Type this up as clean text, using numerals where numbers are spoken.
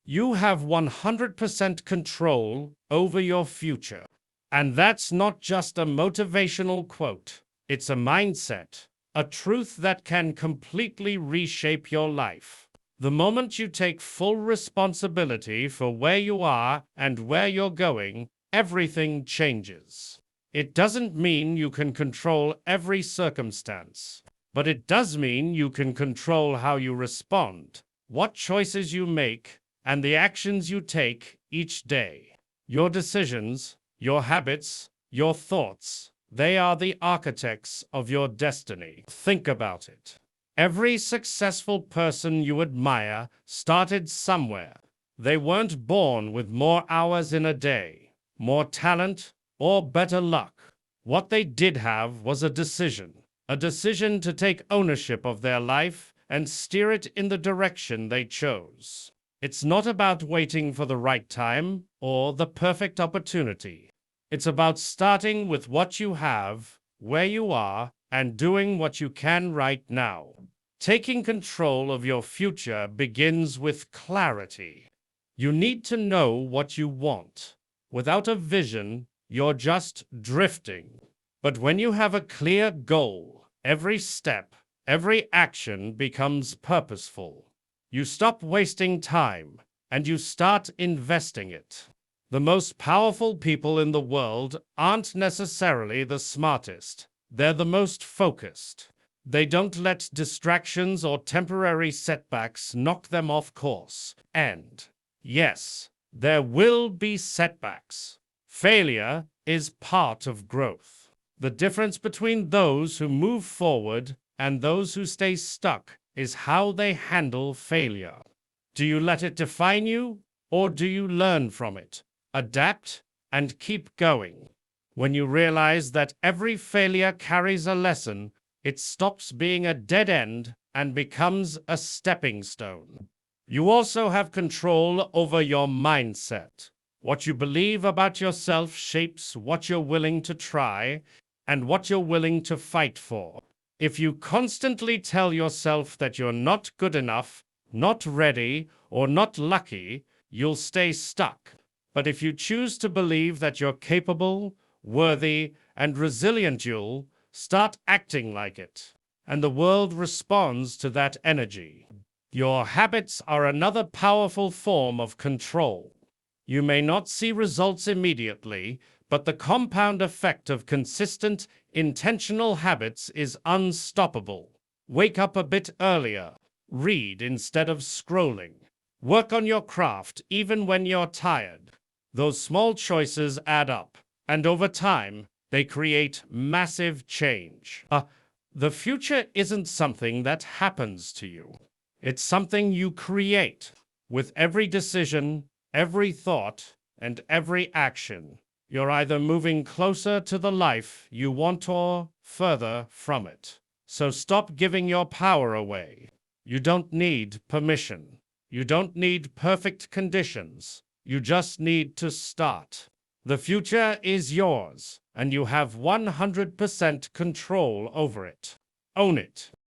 You have 100% control over your future. And that's not just a motivational quote. It's a mindset, a truth that can completely reshape your life. The moment you take full responsibility for where you are and where you're going, everything changes. It doesn't mean you can control every circumstance, but it does mean you can control how you respond, what choices you make, and the actions you take each day. Your decisions, your habits, your thoughts, they are the architects of your destiny. Think about it. Every successful person you admire started somewhere. They weren't born with more hours in a day, more talent, or better luck. What they did have was a decision to take ownership of their life and steer it in the direction they chose. It's not about waiting for the right time or the perfect opportunity. It's about starting with what you have, where you are, and doing what you can right now. Taking control of your future begins with clarity. You need to know what you want. Without a vision, you're just drifting. But when you have a clear goal, every step, every action becomes purposeful. You stop wasting time, and you start investing it. The most powerful people in the world aren't necessarily the smartest. They're the most focused. They don't let distractions or temporary setbacks knock them off course. And, yes, there will be setbacks. Failure is part of growth. The difference between those who move forward and those who stay stuck is how they handle failure. Do you let it define you, or do you learn from it, adapt, and keep going? When you realize that every failure carries a lesson, it stops being a dead end and becomes a stepping stone. You also have control over your mindset. What you believe about yourself shapes what you're willing to try and what you're willing to fight for. If you constantly tell yourself that you're not good enough, not ready, or not lucky, you'll stay stuck. But if you choose to believe that you're capable, worthy, and resilient, you'll start acting like it. And the world responds to that energy. Your habits are another powerful form of control. You may not see results immediately, but the compound effect of consistent, intentional habits is unstoppable. Wake up a bit earlier. Read instead of scrolling. Work on your craft even when you're tired. Those small choices add up, and over time, they create massive change. The future isn't something that happens to you. It's something you create with every decision, every thought, and every action. You're either moving closer to the life you want or further from it. So stop giving your power away. You don't need permission. You don't need perfect conditions. You just need to start. The future is yours, and you have 100% control over it. Own it.